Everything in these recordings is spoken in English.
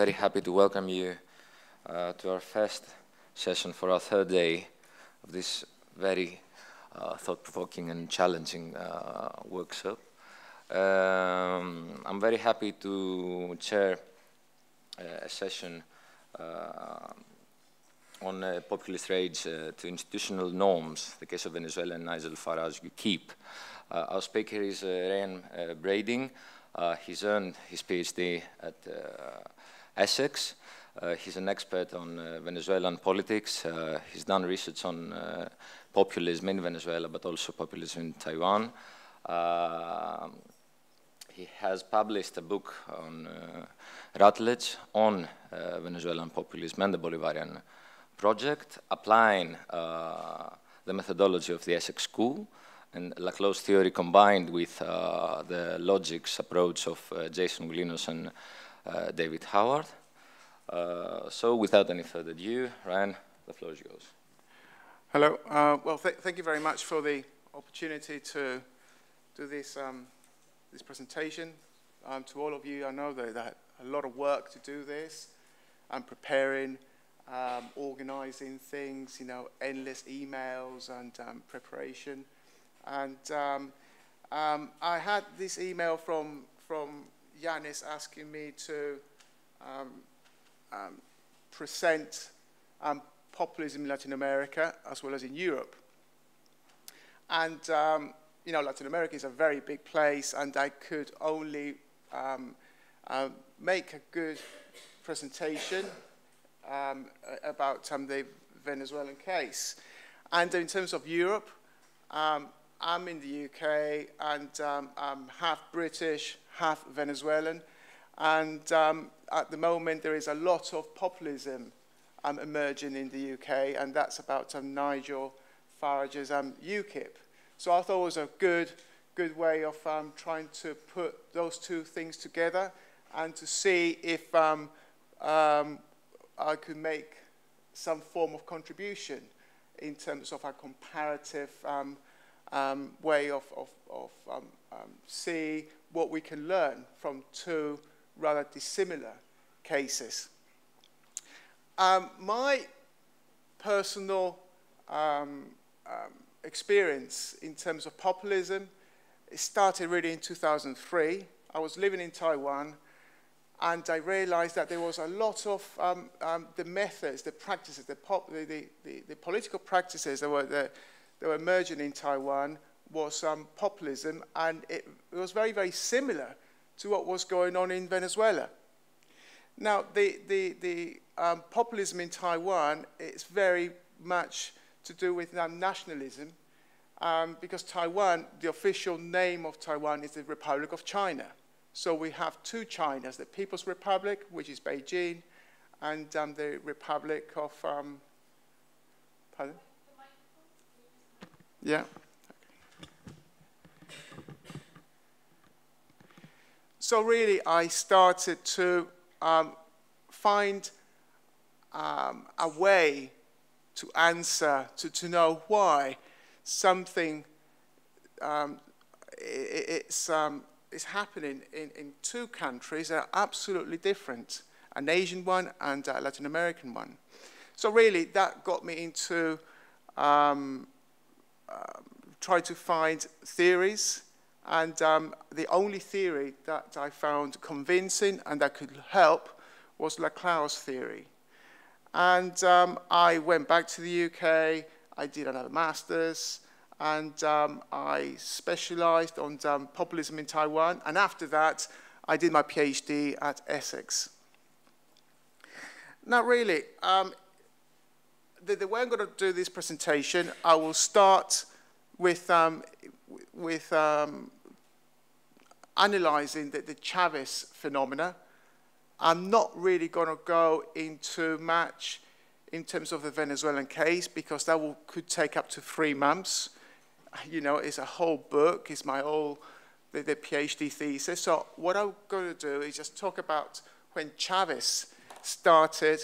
very happy to welcome you to our first session for our third day of this very thought-provoking and challenging workshop. I'm very happy to chair a session on populist rage to institutional norms, the case of Venezuela and Nigel, Farage, UKIP. Our speaker is Ryan Brading. He's earned his PhD at Essex. He's an expert on Venezuelan politics. He's done research on populism in Venezuela, but also populism in Taiwan. He has published a book on Routledge on Venezuelan populism and the Bolivarian project, applying the methodology of the Essex School and Laclau's theory combined with the logics approach of Jason Willinos and David Howard. So without any further ado, Ryan, the floor is yours. Hello. Well, thank you very much for the opportunity to do this, this presentation. To all of you, I know that a lot of work to do this. I'm preparing, organizing things, you know, endless emails and preparation. And I had this email from Yanis asking me to present populism in Latin America as well as in Europe. And you know, Latin America is a very big place, and I could only make a good presentation about the Venezuelan case. And in terms of Europe, I'm in the UK, and I'm half British, half Venezuelan. And at the moment, there is a lot of populism emerging in the UK, and that's about Nigel Farage's UKIP. So I thought it was a good way of trying to put those two things together and to see if I could make some form of contribution in terms of a comparative way of see what we can learn from two rather dissimilar cases. My personal experience in terms of populism, it started really in 2003. I was living in Taiwan, and I realized that there was a lot of the methods, the practices, the political practices that were emerging in Taiwan was populism, and it was very, very similar to what was going on in Venezuela. Now, the populism in Taiwan is very much to do with nationalism, because Taiwan, the official name of Taiwan is the Republic of China. So we have two Chinas, the People's Republic, which is Beijing, and the Republic of, pardon? Yeah. So really, I started to find a way to answer, to know why something is happening in two countries that are absolutely different, an Asian one and a Latin American one. So really, that got me into try to find theories, and the only theory that I found convincing and that could help was Laclau's theory. And I went back to the UK, I did another master's, and I specialized on populism in Taiwan, and after that, I did my PhD at Essex. Now really, the way I'm going to do this presentation, I will start with analyzing the Chavez phenomena. I'm not really going to go into much in terms of the Venezuelan case, because that could take up to 3 months. You know, it's a whole book, it's my whole the PhD thesis. So what I'm going to do is just talk about when Chavez started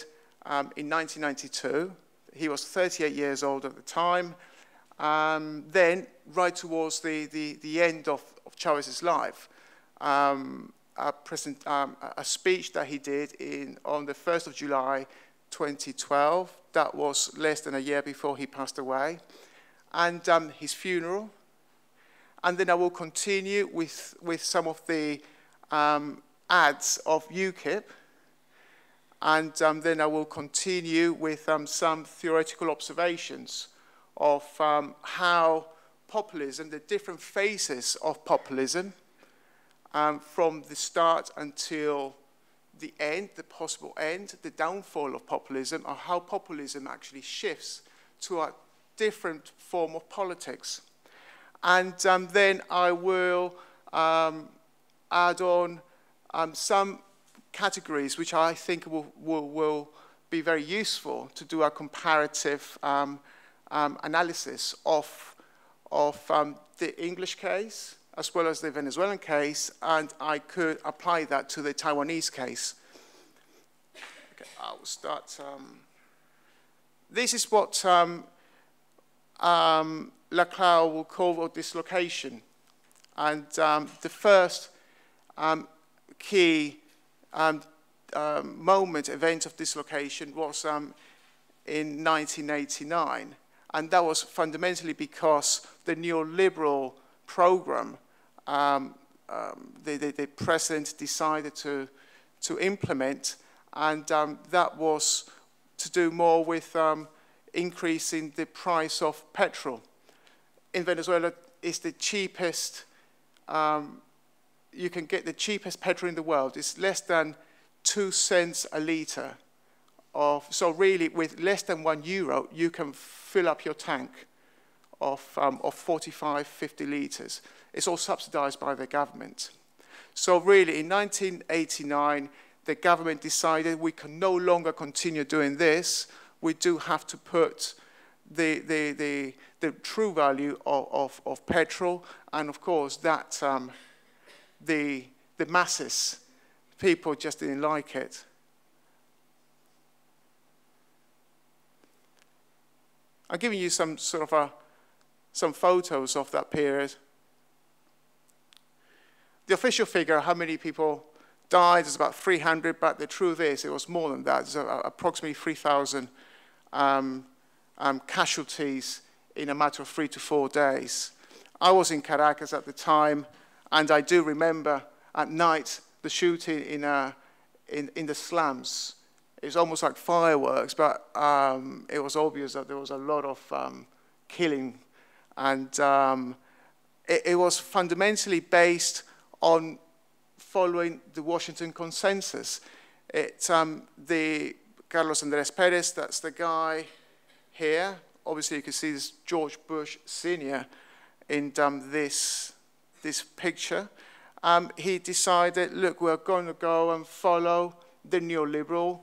in 1992. He was 38 years old at the time. Then, right towards the end of Chavez's life, a speech that he did on the 1st of July 2012. That was less than a year before he passed away. And his funeral. And then I will continue with some of the ads of UKIP. And then I will continue with some theoretical observations of how populism, the different phases of populism, from the start until the end, the possible end, the downfall of populism, or how populism actually shifts to a different form of politics. And then I will add on some categories which I think will be very useful to do a comparative analysis of the English case as well as the Venezuelan case, and I could apply that to the Taiwanese case. Okay, I will start. This is what Laclau will call a dislocation. And the first key event of dislocation was in 1989. And that was fundamentally because the neoliberal program the president decided to implement, and that was to do more with increasing the price of petrol. In Venezuela, it's the cheapest, you can get the cheapest petrol in the world. It's less than 2 cents a litre. So really, with less than €1, you can fill up your tank of 45, 50 litres. It's all subsidized by the government. So really, in 1989, the government decided we can no longer continue doing this. We do have to put the true value of petrol, and of course that the masses, people just didn't like it. I'm giving you some sort of some photos of that period. The official figure, how many people died, is about 300, but the truth is it was more than that. There's approximately 3,000 casualties in a matter of 3 to 4 days. I was in Caracas at the time, and I do remember at night the shooting in the slums. It was almost like fireworks, but it was obvious that there was a lot of killing. And it was fundamentally based on following the Washington Consensus. The Carlos Andrés Pérez, that's the guy here. Obviously, you can see this George Bush Sr. in this picture. He decided, look, we're going to go and follow the neoliberal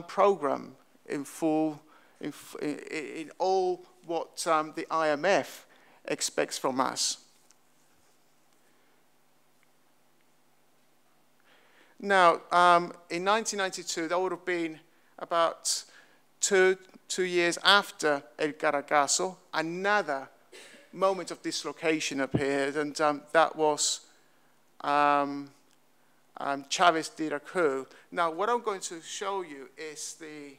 program in full, in all what the IMF expects from us. Now, in 1992, that would have been about two years after El Caracazo, another moment of dislocation appeared, and that was Chávez did a coup. Now, what I'm going to show you is the...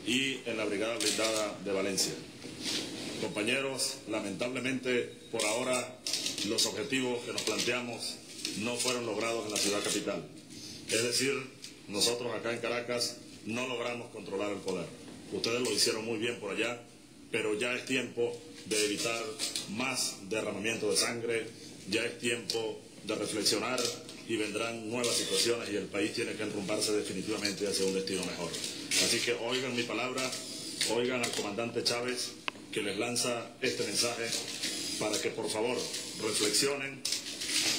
Y en la Brigada Blindada de Valencia. Compañeros, lamentablemente, por ahora, los objetivos que nos planteamos no fueron logrados en la ciudad capital. Es decir, nosotros acá en Caracas no logramos controlar el poder. Ustedes lo hicieron muy bien por allá, pero ya es tiempo de evitar más derramamiento de sangre, ya es tiempo de reflexionar y vendrán nuevas situaciones y el país tiene que enrumbarse definitivamente hacia un destino mejor. Así que oigan mi palabra, oigan al comandante Chávez que les lanza este mensaje para que por favor reflexionen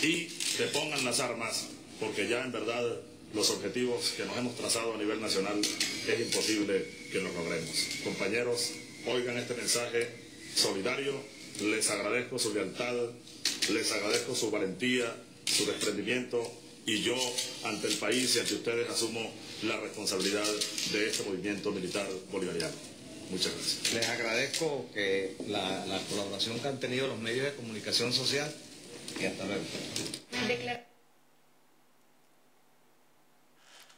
y se pongan las armas, porque ya en verdad los objetivos que nos hemos trazado a nivel nacional es imposible que los logremos. Compañeros, oigan este mensaje solidario, les agradezco su lealtad, les agradezco su valentía, su desprendimiento, y yo ante el país y ante ustedes asumo la responsabilidad de este movimiento militar bolivariano. Muchas gracias. Les agradezco que la colaboración que han tenido los medios de comunicación social, y hasta luego.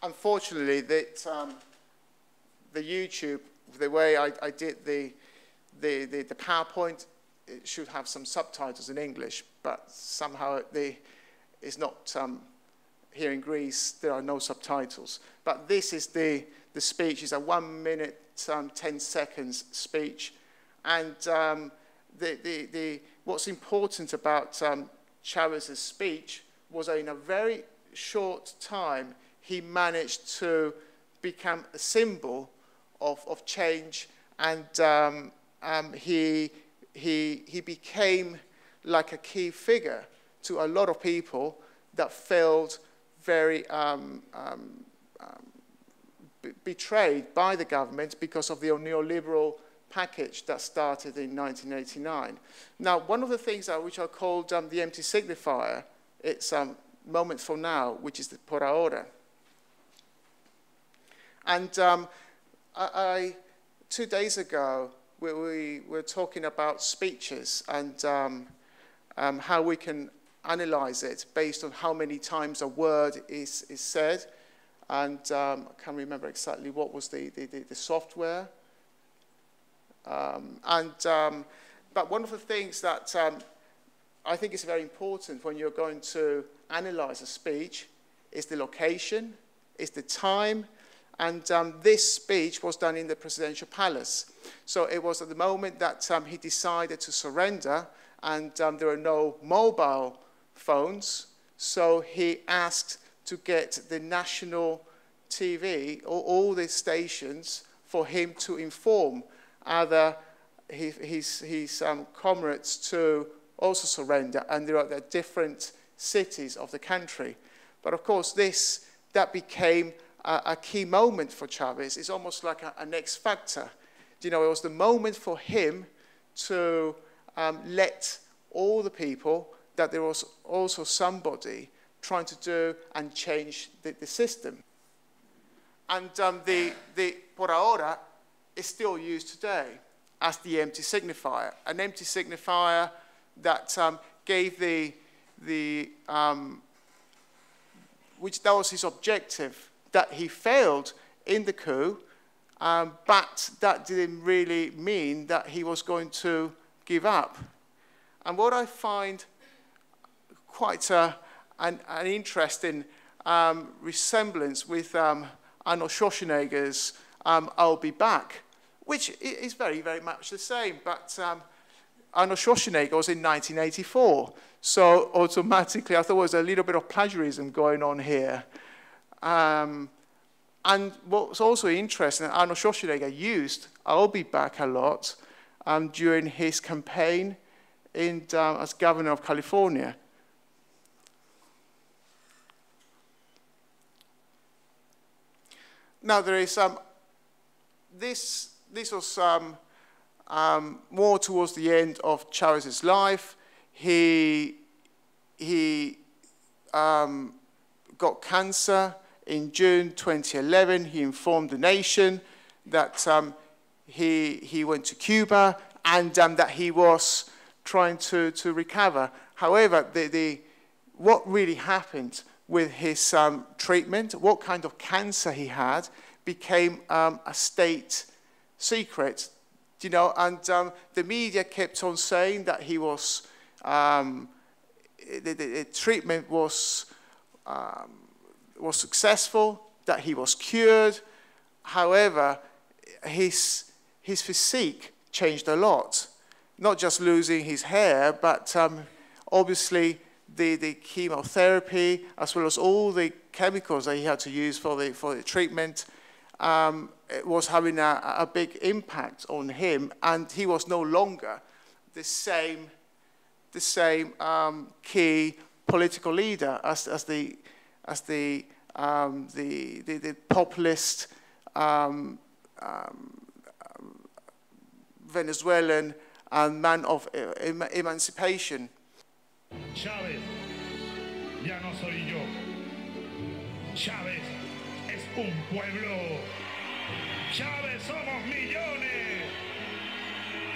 unfortunately, that the YouTube, the way I did the PowerPoint, it should have some subtitles in English, but somehow it's not, here in Greece, there are no subtitles. But this is the speech. It's a 1 minute, 10 seconds speech. And what's important about Chavez's speech was that in a very short time, he managed to become a symbol of change, and he became like a key figure to a lot of people that felt very betrayed by the government because of the neoliberal package that started in 1989. Now, one of the things which are called the empty signifier, it's moment for now, which is the por ahora. And 2 days ago, we were talking about speeches and how we can analyze it based on how many times a word is said. And I can't remember exactly what was the software. But one of the things that I think is very important when you're going to analyze a speech is the location, is the time, and this speech was done in the presidential palace. So it was at the moment that he decided to surrender, and there were no mobile phones, so he asked to get the national TV, or all the stations, for him to inform other his comrades to also surrender, and there are different cities of the country. But of course, that became a key moment for Chavez. It's almost like an X factor. You know, it was the moment for him to let all the people that there was also somebody trying to do and change the system. And the por ahora is still used today as the empty signifier. An empty signifier that gave which that was his objective, that he failed in the coup, but that didn't really mean that he was going to give up. And what I find quite an interesting resemblance with Arnold Schwarzenegger's I'll Be Back, which is very, very much the same, but Arnold Schwarzenegger was in 1984, so automatically I thought there was a little bit of plagiarism going on here. And what's also interesting, Arnold Schwarzenegger used I'll Be Back a lot during his campaign as governor of California. Now there is this was more towards the end of Chavez's life. He got cancer in June 2011. He informed the nation that he went to Cuba and that he was trying to recover. However, what really happened with his treatment, what kind of cancer he had, became a state secret, you know, and the media kept on saying that he was, the treatment was successful, that he was cured. However, his physique changed a lot, not just losing his hair, but obviously the chemotherapy, as well as all the chemicals that he had to use for the treatment, it was having a big impact on him, and he was no longer the same key political leader as the populist Venezuelan man of emancipation. Chávez ya no soy yo. Chávez es un pueblo. Chávez somos millones.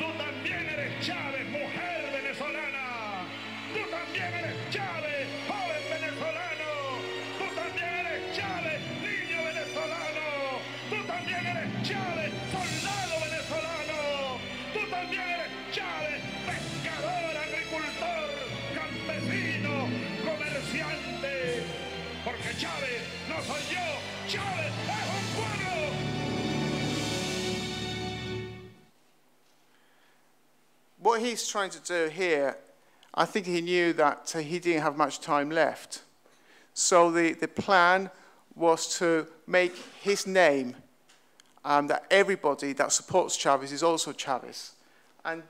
Tú también eres Chávez, mujer venezolana. Tú también eres Chávez, joven venezolano. Tú también eres Chávez, niño what he's trying to do here, I think he knew that he didn't have much time left. So the plan was to make his name, that everybody that supports Chavez is also Chavez. And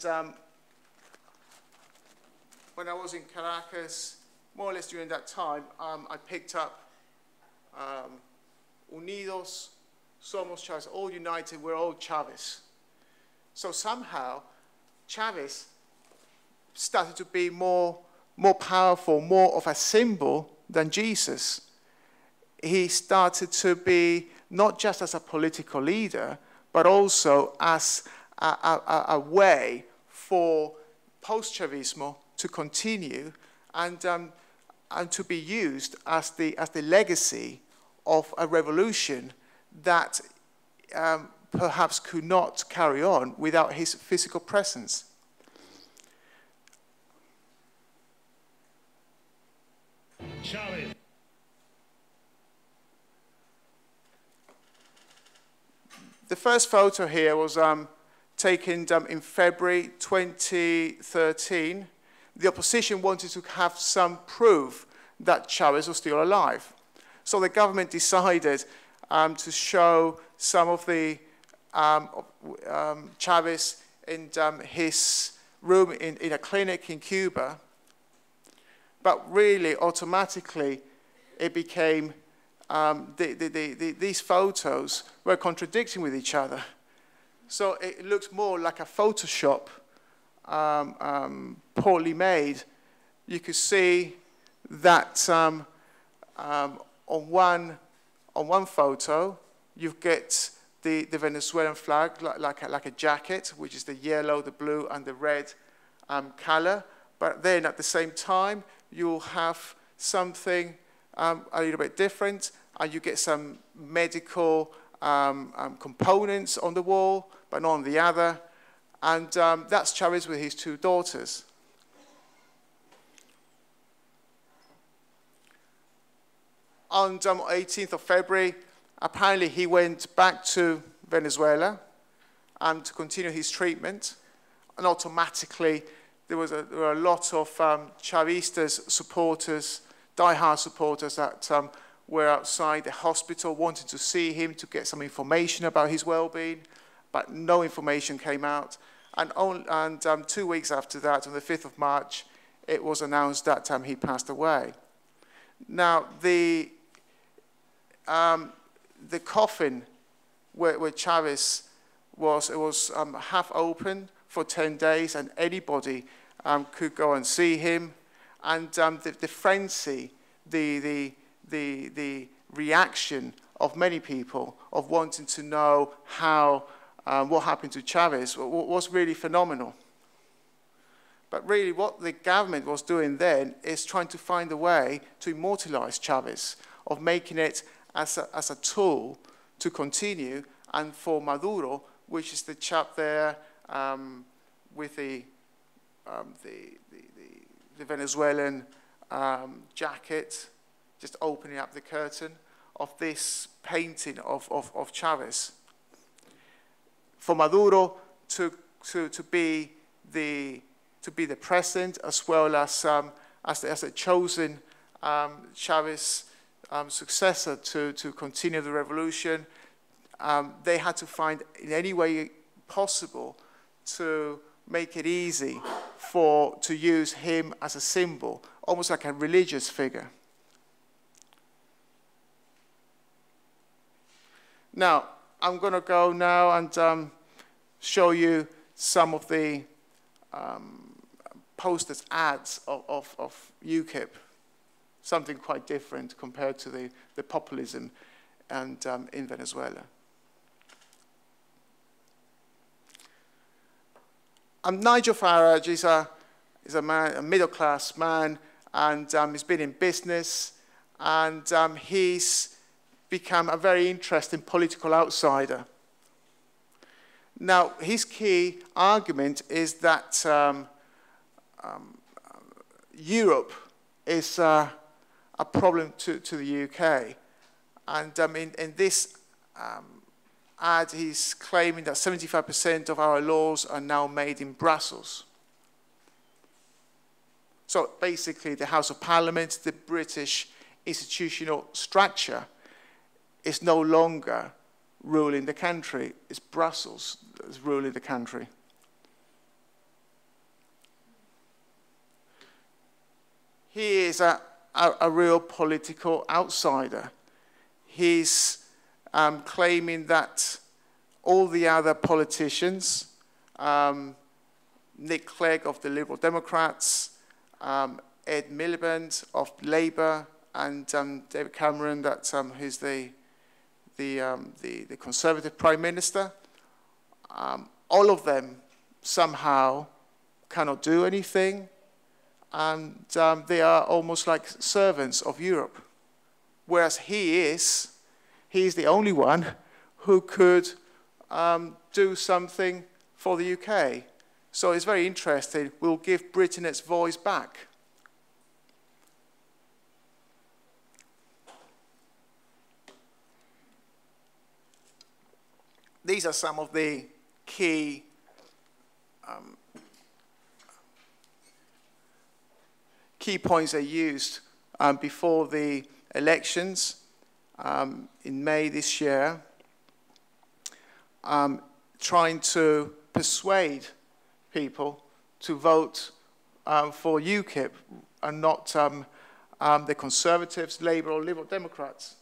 when I was in Caracas, more or less during that time, I picked up Unidos Somos Chavez, all united, we're all Chavez. So somehow, Chavez started to be more powerful, more of a symbol than Jesus. He started to be not just as a political leader, but also as a way for post-Chavismo to continue and to be used as the legacy of a revolution that perhaps could not carry on without his physical presence. Chavez. The first photo here was taken in February 2013. The opposition wanted to have some proof that Chavez was still alive. So the government decided to show some of the Chavez in his room in a clinic in Cuba. But really, automatically, it became, these photos were contradicting with each other. So it looks more like a Photoshop, poorly made. You could see that on one photo, you get the Venezuelan flag like a jacket, which is the yellow, the blue, and the red color. But then at the same time, you'll have something a little bit different, and you get some medical components on the wall, but not on the other. And that's Chavez with his two daughters. On 18th of February, apparently he went back to Venezuela to continue his treatment, and automatically there were a lot of Chavistas supporters, die-hard supporters that were outside the hospital wanting to see him to get some information about his well-being, but no information came out. And 2 weeks after that, on the 5th of March, it was announced that he passed away. Now, the coffin where Chavez was, it was half open for 10 days, and anybody could go and see him. And the frenzy, the reaction of many people of wanting to know how what happened to Chavez was really phenomenal. But really what the government was doing then is trying to find a way to immortalize Chavez, of making it as a tool to continue, and for Maduro, which is the chap there with the Venezuelan jacket, just opening up the curtain of this painting of Chavez. For Maduro to be the president, as well as a chosen Chavez successor to continue the revolution, they had to find in any way possible to make it easy to use him as a symbol, almost like a religious figure. Now, I'm going to go now and show you some of the posters, ads of UKIP, something quite different compared to the populism and in Venezuela. Nigel Farage is a man, a middle-class man, and he's been in business, and he's become a very interesting political outsider. Now, his key argument is that Europe is a problem to the UK. And in this ad, he's claiming that 75% of our laws are now made in Brussels. So basically, the House of Parliament, the British institutional structure, is no longer ruling the country. It's Brussels that's ruling the country. He is a real political outsider. He's claiming that all the other politicians, Nick Clegg of the Liberal Democrats, Ed Miliband of Labour, and David Cameron, who's the Conservative Prime Minister, all of them somehow cannot do anything, and they are almost like servants of Europe. Whereas he's the only one who could do something for the UK. So it's very interesting. We'll give Britain its voice back. These are some of the key points they used before the elections in May this year, trying to persuade people to vote for UKIP and not the Conservatives, Labour or Liberal Democrats.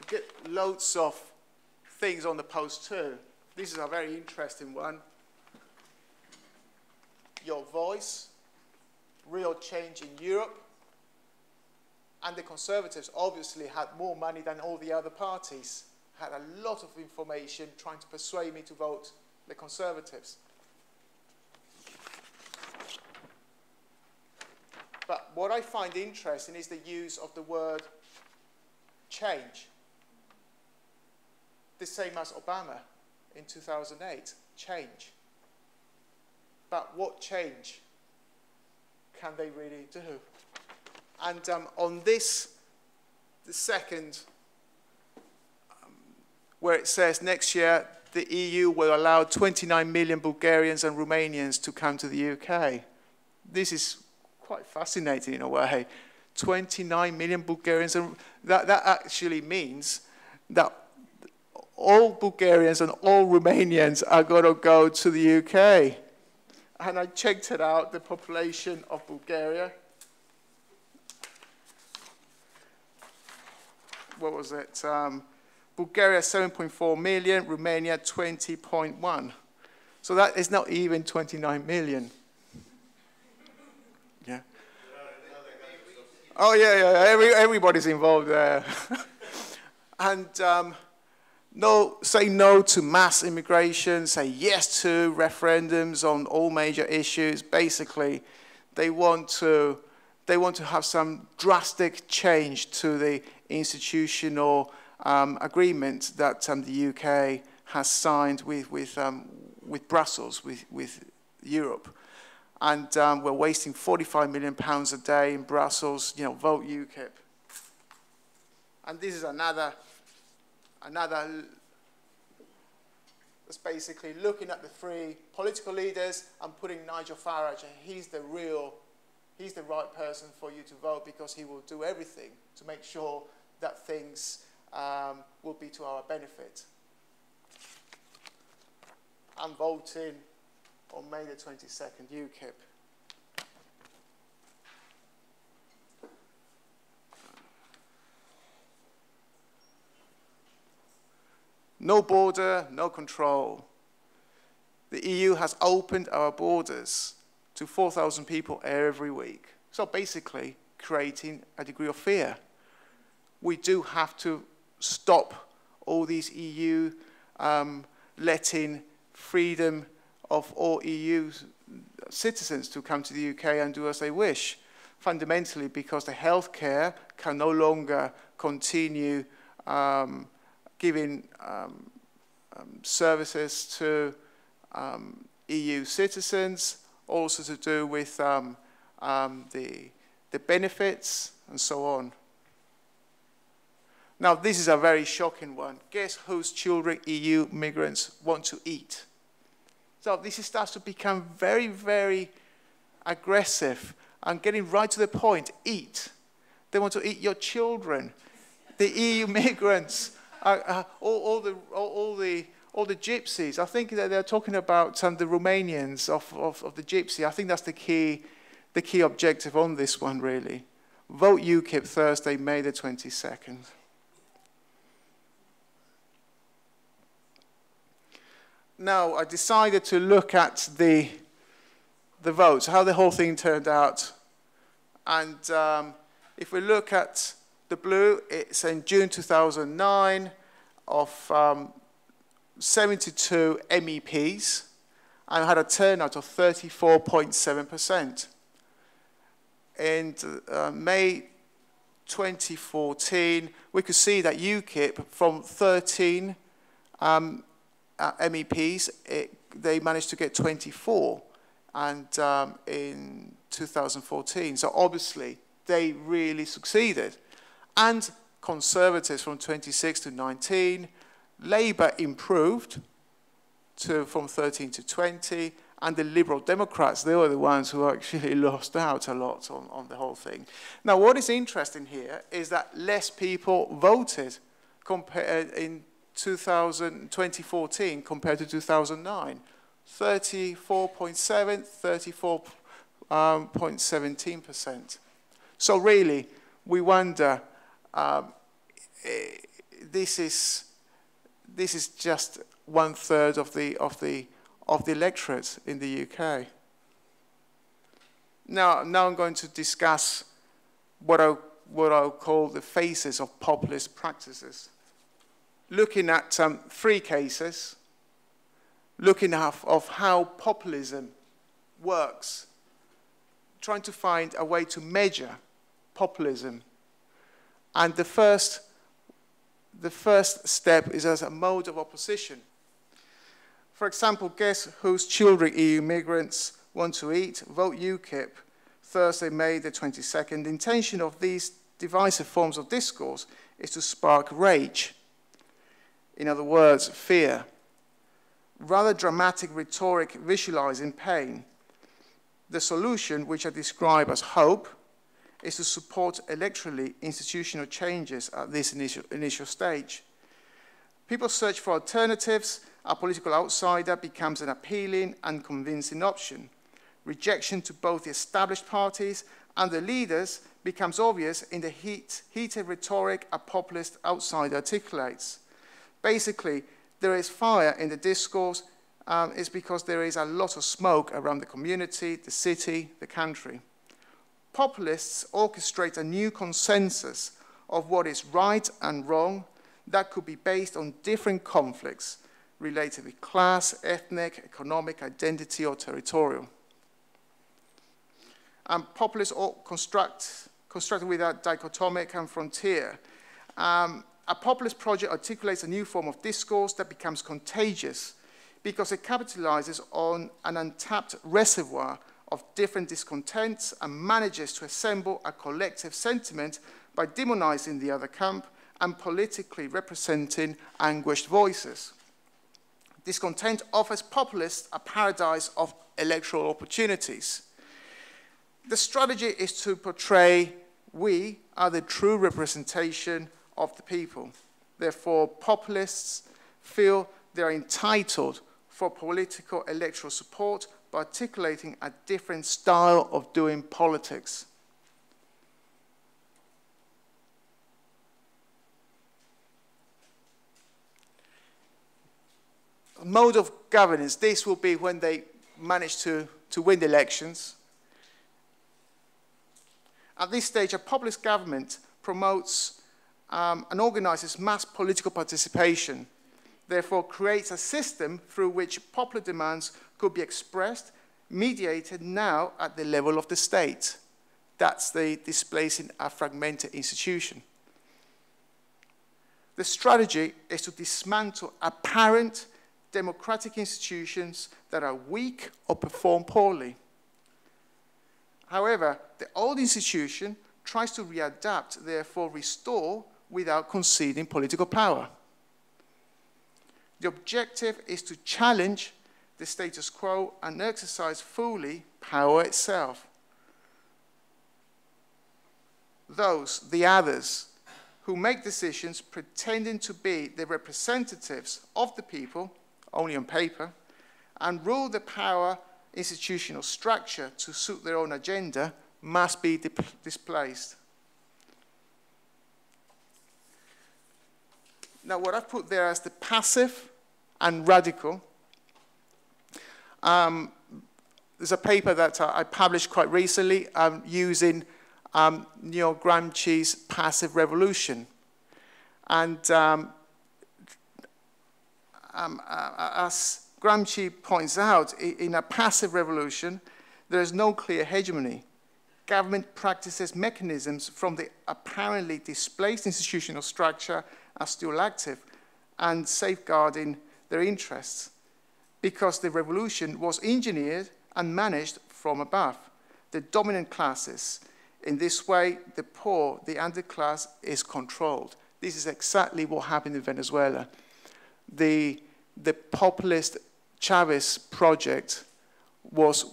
You get loads of things on the post too. This is a very interesting one. Your voice, real change in Europe. And the Conservatives obviously had more money than all the other parties, had a lot of information trying to persuade me to vote the Conservatives. But what I find interesting is the use of the word change. The same as Obama in 2008, change. But what change can they really do? And on this, the second, where it says next year the EU will allow 29 million Bulgarians and Romanians to come to the UK. This is quite fascinating in a way. 29 million Bulgarians, and that actually means that all Bulgarians and all Romanians are going to go to the UK. And I checked it out, the population of Bulgaria. What was it? Bulgaria 7.4 million, Romania 20.1. So that is not even 29 million. Yeah. Oh yeah. Everybody's involved there. And say no to mass immigration, say yes to referendums on all major issues. Basically, they want to have some drastic change to the institutional agreement that the UK has signed with Brussels, with Europe. And we're wasting £45 million a day in Brussels, vote UKIP. And this is another that's basically looking at the three political leaders and putting Nigel Farage, and he's the right person for you to vote because he will do everything to make sure that things will be to our benefit. I'm voting on May the 22nd, UKIP. No border, no control. The EU has opened our borders to 4,000 people every week. So basically creating a degree of fear. We do have to stop all these EU letting freedom of all EU citizens to come to the UK and do as they wish. Fundamentally because the healthcare can no longer continue giving services to EU citizens, also to do with the benefits and so on. Now, this is a very shocking one. Guess whose children EU migrants want to eat? So this starts to become very, very aggressive and getting right to the point. Eat. They want to eat your children. The EU migrants, all the gypsies. I think that they're talking about the Romanians of the gypsy. I think that's the key objective on this one, really. Vote UKIP Thursday, May the 22nd. Now, I decided to look at the votes, how the whole thing turned out. And if we look at the blue, it's in June 2009 of 72 MEPs, and had a turnout of 34.7%. In May 2014, we could see that UKIP, from 13 MEPs, they managed to get 24, and in 2014. So obviously, they really succeeded. And Conservatives from 26 to 19, Labour improved from 13 to 20, and the Liberal Democrats, they were the ones who actually lost out a lot on the whole thing. Now, what is interesting here is that less people voted in 2014 compared to 2009. 34.7, 34.17%. So really, we wonder, this is just 1/3 of the electorate in the UK. Now I'm going to discuss what I'll call the phases of populist practices. Looking at 3 cases, looking at how populism works, trying to find a way to measure populism. And the first step is as a mode of opposition. For example, guess whose children EU migrants want to eat? Vote UKIP, Thursday, May the 22nd. The intention of these divisive forms of discourse is to spark rage. In other words, fear. Rather dramatic rhetoric visualizing pain. The solution, which I describe as hope, is to support electorally institutional changes at this initial stage. People search for alternatives. A political outsider becomes an appealing and convincing option. Rejection to both the established parties and the leaders becomes obvious in the heated rhetoric a populist outsider articulates. Basically, there is fire in the discourse. It's because there is a lot of smoke around the community, the city, the country. Populists orchestrate a new consensus of what is right and wrong that could be based on different conflicts related with class, ethnic, economic, identity, or territorial. Populists constructed with that dichotomic and frontier. A populist project articulates a new form of discourse that becomes contagious because it capitalizes on an untapped reservoir of different discontents and manages to assemble a collective sentiment by demonizing the other camp and politically representing anguished voices. Discontent offers populists a paradise of electoral opportunities. The strategy is to portray we are the true representation of the people. Therefore, populists feel they are entitled for political electoral support by articulating a different style of doing politics. Mode of governance, this will be when they manage to win the elections. At this stage, a populist government promotes and organizes mass political participation, therefore creates a system through which popular demands could be expressed, mediated now at the level of the state. That's the displacing a fragmented institution. The strategy is to dismantle apparent democratic institutions that are weak or perform poorly. However, the old institution tries to readapt, therefore restore without conceding political power. The objective is to challenge the status quo and exercise fully power itself. Those, the others, who make decisions pretending to be the representatives of the people, only on paper, and rule the power institutional structure to suit their own agenda, must be displaced. Now, what I've put there as the passive and radical, there's a paper that I published quite recently using Gramsci's passive revolution. And as Gramsci points out, in a passive revolution, there is no clear hegemony. Government practices mechanisms from the apparently displaced institutional structure are still active and safeguarding their interests, because the revolution was engineered and managed from above. The dominant classes. In this way, the poor, the underclass, is controlled. This is exactly what happened in Venezuela. The populist Chavez project was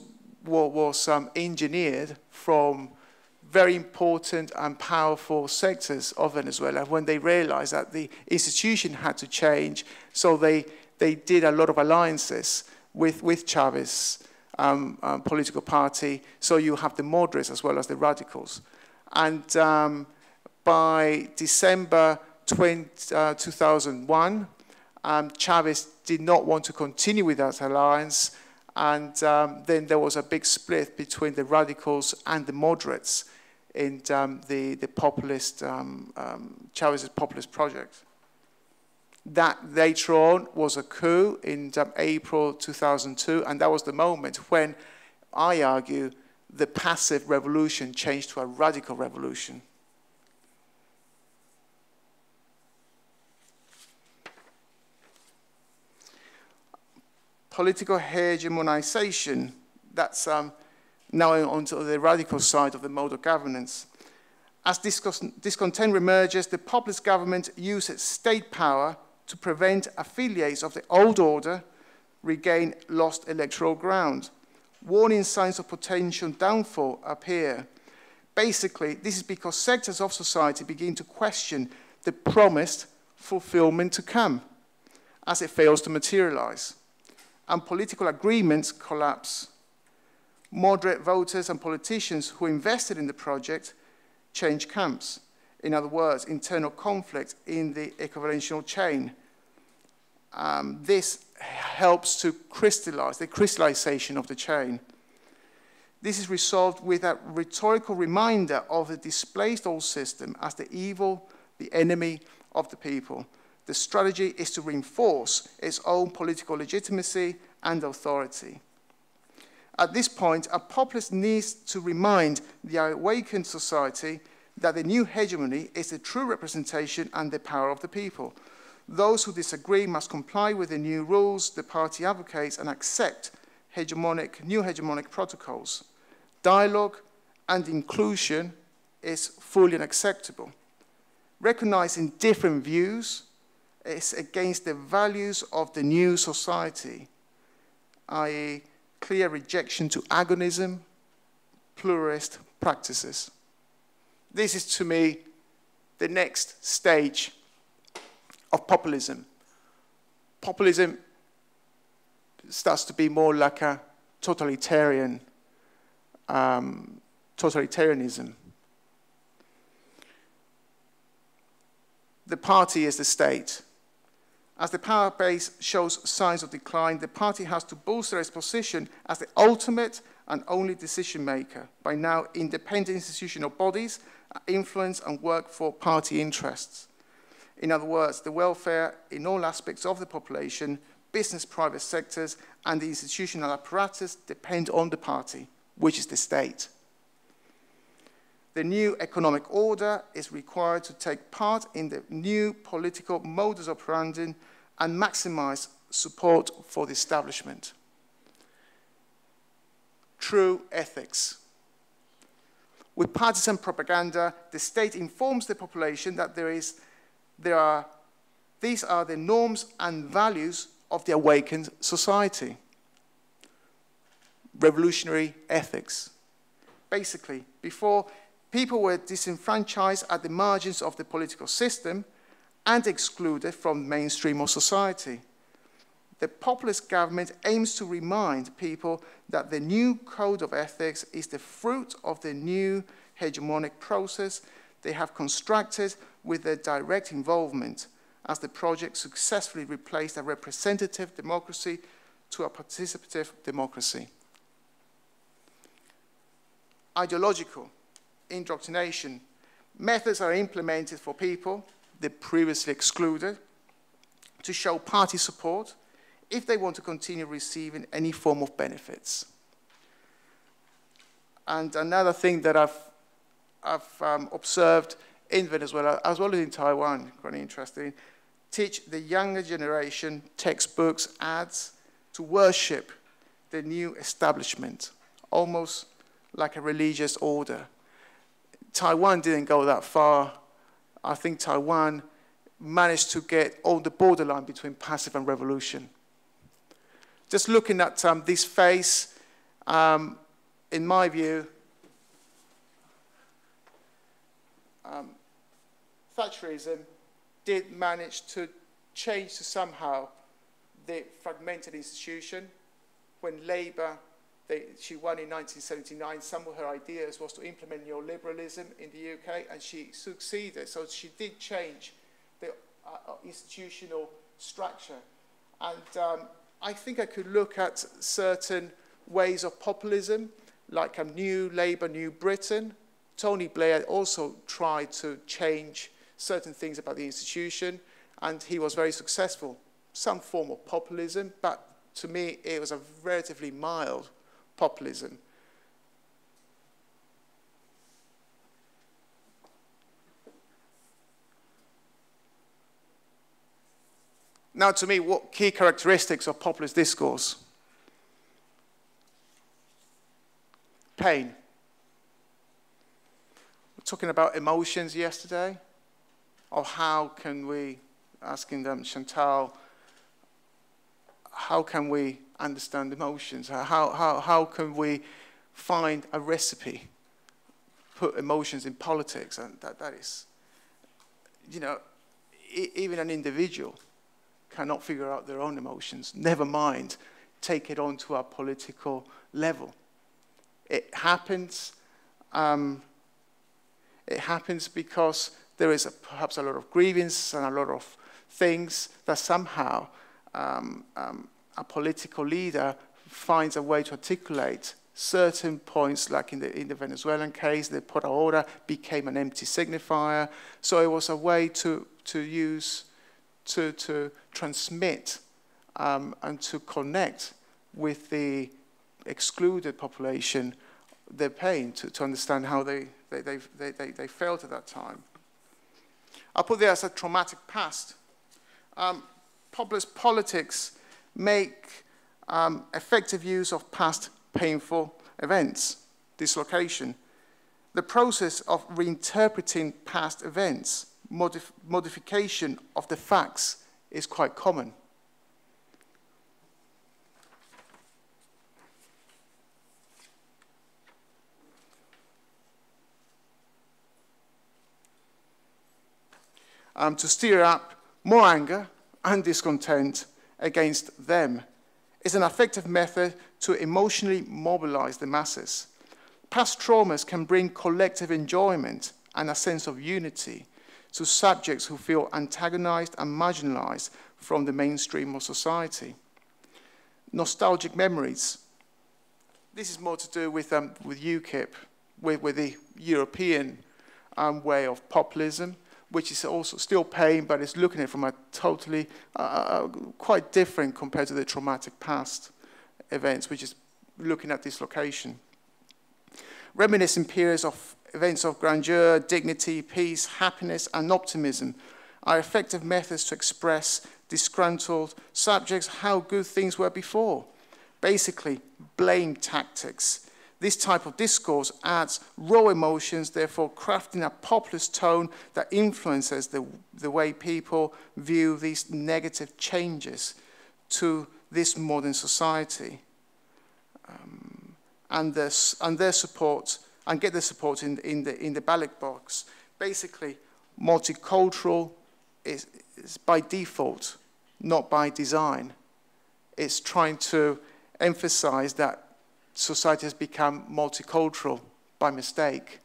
engineered from very important and powerful sectors of Venezuela when they realized that the institution had to change, so they did a lot of alliances with Chavez political party, so you have the moderates as well as the radicals. And by December 2001, Chavez did not want to continue with that alliance, and then there was a big split between the radicals and the moderates in the populist, Chavez's populist project. That later on was a coup in April 2002, and that was the moment when, I argue, the passive revolution changed to a radical revolution. Political hegemonization, that's now onto the radical side of the mode of governance. As discontent emerges, the populist government uses state power to prevent affiliates of the old order regain lost electoral ground. Warning signs of potential downfall appear. Basically, this is because sectors of society begin to question the promised fulfillment to come, as it fails to materialize, and political agreements collapse. Moderate voters and politicians who invested in the project change camps. In other words, internal conflict in the equivalential chain. This helps to crystallize, the crystallization of the chain. This is resolved with a rhetorical reminder of the displaced old system as the evil, the enemy of the people. The strategy is to reinforce its own political legitimacy and authority. At this point, a populist needs to remind the awakened society that the new hegemony is the true representation and the power of the people. Those who disagree must comply with the new rules the party advocates and accept new hegemonic protocols. Dialogue and inclusion is fully unacceptable. Recognizing different views is against the values of the new society, i.e., clear rejection to agonism, pluralist practices. This is, to me, the next stage of populism. Populism starts to be more like a totalitarianism. The party is the state. As the power base shows signs of decline, the party has to bolster its position as the ultimate and only decision maker. By now, independent institutional bodies influence and work for party interests. In other words, the welfare in all aspects of the population, business, private sectors, and the institutional apparatus depend on the party, which is the state. The new economic order is required to take part in the new political modus operandi and maximize support for the establishment. True ethics. With partisan propaganda, the state informs the population that these are the norms and values of the awakened society. Revolutionary ethics. Basically, before, people were disenfranchised at the margins of the political system and excluded from mainstream of society. The populist government aims to remind people that the new code of ethics is the fruit of the new hegemonic process they have constructed with their direct involvement, as the project successfully replaced a representative democracy to a participative democracy. Ideological indoctrination. Methods are implemented for people, they previously excluded, to show party support if they want to continue receiving any form of benefits. And another thing that I've observed in Venezuela, as well as in Taiwan, quite interesting, teach the younger generation textbooks, ads, to worship the new establishment, almost like a religious order. Taiwan didn't go that far. I think Taiwan managed to get on the borderline between passive and revolution. Just looking at this face, in my view, Thatcherism did manage to change to somehow the fragmented institution. When Labour, she won in 1979, some of her ideas was to implement neoliberalism in the UK, and she succeeded. So she did change the institutional structure. And I think I could look at certain ways of populism, like New Labour, New Britain. Tony Blair also tried to change certain things about the institution, and he was very successful. Some form of populism, but to me, it was a relatively mild populism. Now, to me, what key characteristics of populist discourse? Pain. We were talking about emotions yesterday, or how can we, asking them, Chantal, how can we understand emotions? How can we find a recipe, put emotions in politics? And that is, you know, even an individual cannot figure out their own emotions, never mind take it on to a political level. It happens because there is perhaps a lot of grievance and a lot of things that somehow a political leader finds a way to articulate certain points, like in the Venezuelan case, the por ahora became an empty signifier. So it was a way to transmit and to connect with the excluded population their pain, to understand how they felt at that time. I'll put there as a traumatic past. Populist politics make effective use of past painful events, dislocation. The process of reinterpreting past events, modification of the facts, is quite common. To stir up more anger and discontent against them is an effective method to emotionally mobilize the masses. Past traumas can bring collective enjoyment and a sense of unity to subjects who feel antagonized and marginalized from the mainstream of society. Nostalgic memories. This is more to do with UKIP, with the European way of populism, which is also still pain, but it's looking at it from a totally, quite different compared to the traumatic past events, which is looking at dislocation. Reminiscing periods of events of grandeur, dignity, peace, happiness, and optimism are effective methods to express disgruntled subjects how good things were before. Basically, blame tactics This type of discourse adds raw emotions, therefore crafting a populist tone that influences the way people view these negative changes to this modern society, and their support, and get their support in the ballot box. Basically, multicultural is by default, not by design. It's trying to emphasize that society has become multicultural by mistake.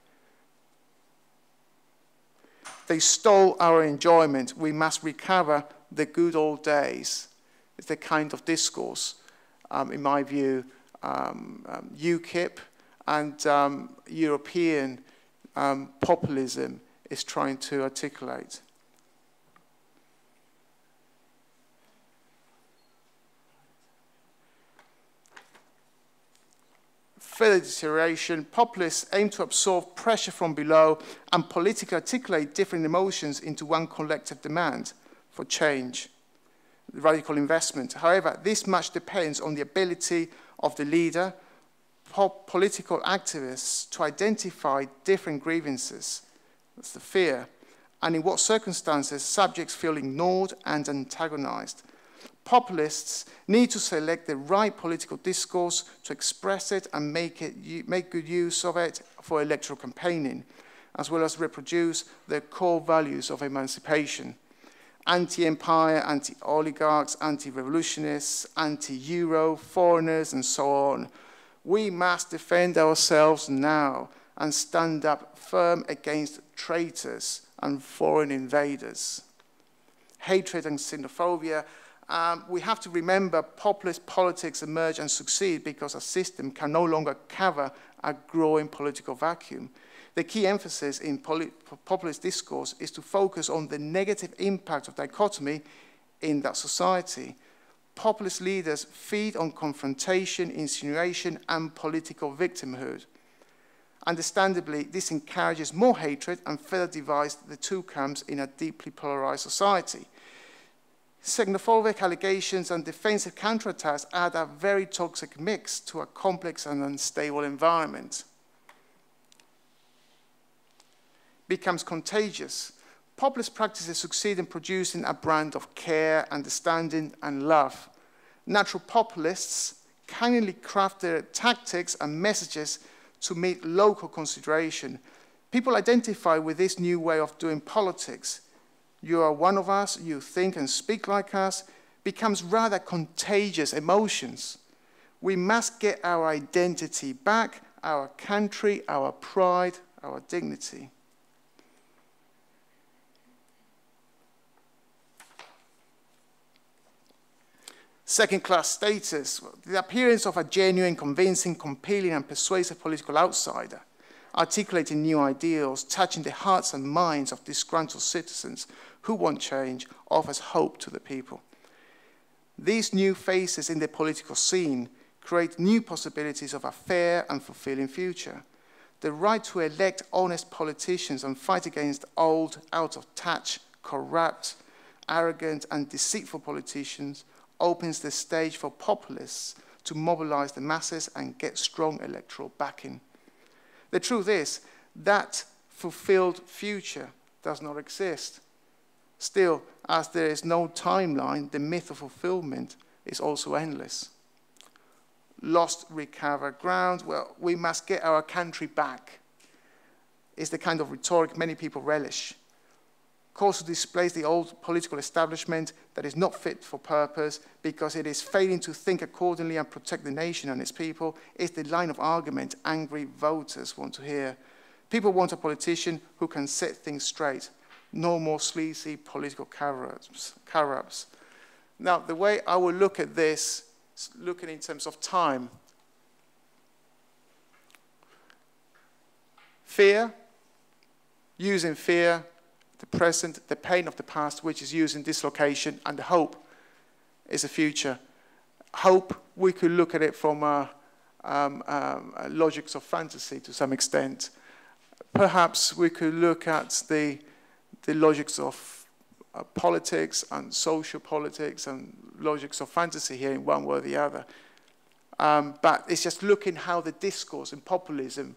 They stole our enjoyment. We must recover the good old days. It's the kind of discourse, in my view, UKIP and European populism is trying to articulate. Further deterioration, populists aim to absorb pressure from below and politically articulate different emotions into one collective demand for change, radical investment. However, this much depends on the ability of the leader, political activists, to identify different grievances, that's the fear, and in what circumstances subjects feel ignored and antagonized. Populists need to select the right political discourse to express it and make good use of it for electoral campaigning, as well as reproduce the core values of emancipation. Anti-empire, anti-oligarchs, anti-revolutionists, anti-Euro, foreigners, and so on. We must defend ourselves now and stand up firm against traitors and foreign invaders. Hatred and xenophobia. We have to remember populist politics emerge and succeed because a system can no longer cover a growing political vacuum. The key emphasis in populist discourse is to focus on the negative impact of dichotomy in that society. Populist leaders feed on confrontation, insinuation, and political victimhood. Understandably, this encourages more hatred and further divides the two camps in a deeply polarized society. Xenophobic allegations and defensive counterattacks add a very toxic mix to a complex and unstable environment. Becomes contagious. Populist practices succeed in producing a brand of care, understanding, and love. Natural populists cunningly craft their tactics and messages to meet local consideration. People identify with this new way of doing politics. You are one of us, you think and speak like us, becomes rather contagious emotions. We must get our identity back, our country, our pride, our dignity. Second-class status, the appearance of a genuine, convincing, compelling, and persuasive political outsider, articulating new ideals, touching the hearts and minds of disgruntled citizens who want change, offers hope to the people. These new faces in the political scene create new possibilities of a fair and fulfilling future. The right to elect honest politicians and fight against old, out-of-touch, corrupt, arrogant, and deceitful politicians opens the stage for populists to mobilize the masses and get strong electoral backing. The truth is that fulfilled future does not exist. Still, as there is no timeline, the myth of fulfillment is also endless. Lost, recovered ground, well, we must get our country back, is the kind of rhetoric many people relish. Calls to displace the old political establishment that is not fit for purpose because it is failing to think accordingly and protect the nation and its people is the line of argument angry voters want to hear. People want a politician who can set things straight. No more sleazy political cover-ups. Now, the way I will look at this is looking in terms of time. Fear, using fear, the present, the pain of the past, which is using dislocation, and the hope is the future. Hope, we could look at it from logics of fantasy to some extent. Perhaps we could look at the logics of politics and social politics and logics of fantasy here in one way or the other. But it's just looking how the discourse in populism,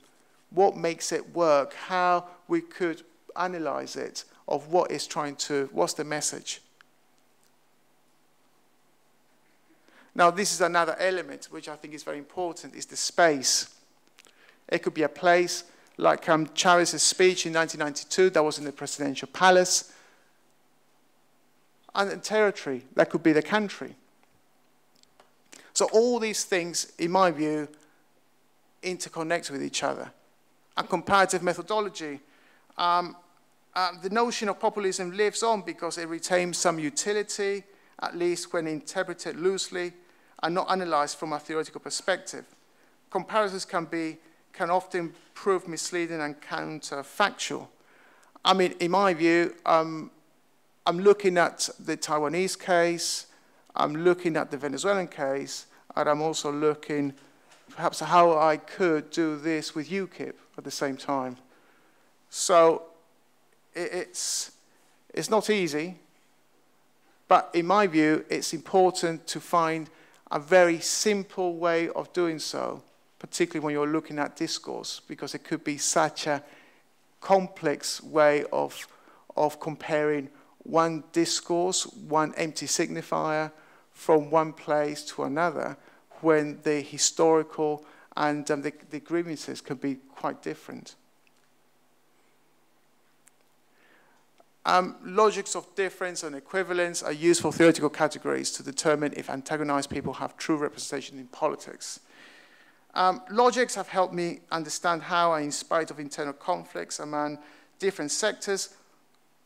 what makes it work, how we could analyze it, of what it's trying to, what's the message. Now, this is another element which I think is very important, is the space. It could be a place like Chavez's speech in 1992, that was in the presidential palace, and a territory, that could be the country. So all these things, in my view, interconnect with each other. And comparative methodology, the notion of populism lives on because it retains some utility, at least when interpreted loosely and not analyzed from a theoretical perspective. Comparisons can often prove misleading and counterfactual. I mean, in my view, I'm looking at the Taiwanese case, I'm looking at the Venezuelan case, and I'm also looking perhaps how I could do this with UKIP at the same time. So it's not easy, but in my view, it's important to find a very simple way of doing so, particularly when you're looking at discourse, because it could be such a complex way of comparing one discourse, one empty signifier, from one place to another, when the historical and the grievances can be quite different. Logics of difference and equivalence are useful theoretical categories to determine if antagonized people have true representation in politics. Logics have helped me understand how, in spite of internal conflicts among different sectors,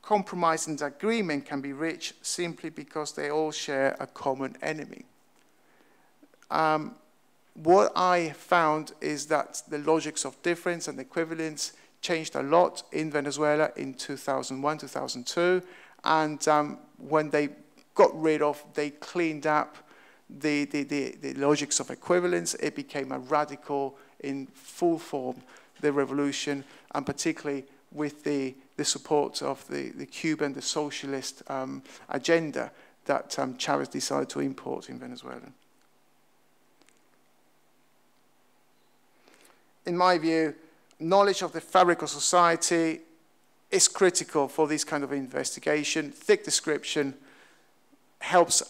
compromise and agreement can be reached simply because they all share a common enemy. What I found is that the logics of difference and equivalence changed a lot in Venezuela in 2001, 2002, and when they they cleaned up the logics of equivalence, it became a radical, in full form, the revolution, and particularly with the support of the Cuban, the socialist agenda that Chavez decided to import in Venezuela. In my view, knowledge of the fabric of society is critical for this kind of investigation. Thick description helps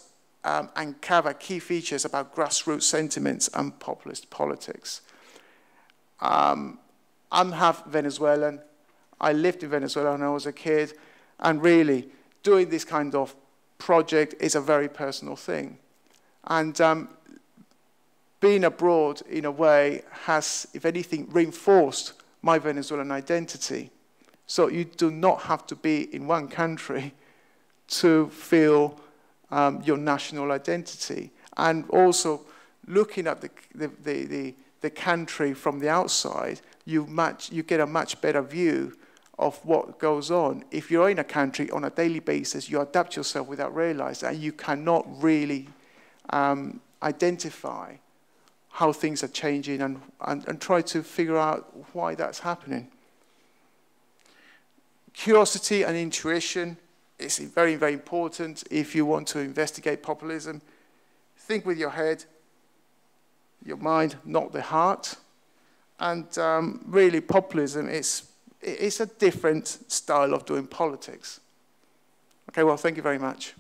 uncover key features about grassroots sentiments and populist politics. I'm half Venezuelan. I lived in Venezuela when I was a kid, and really, doing this kind of project is a very personal thing. And being abroad, in a way, has, if anything, reinforced my Venezuelan identity. So you do not have to be in one country to feel your national identity. And also, looking at the country from the outside, you get a much better view of what goes on. If you're in a country on a daily basis, you adapt yourself without realizing, and you cannot really identify how things are changing and try to figure out why that's happening. Curiosity and intuition is very, very important if you want to investigate populism. Think with your head, your mind, not the heart. And really, populism is a different style of doing politics. Okay, well, thank you very much.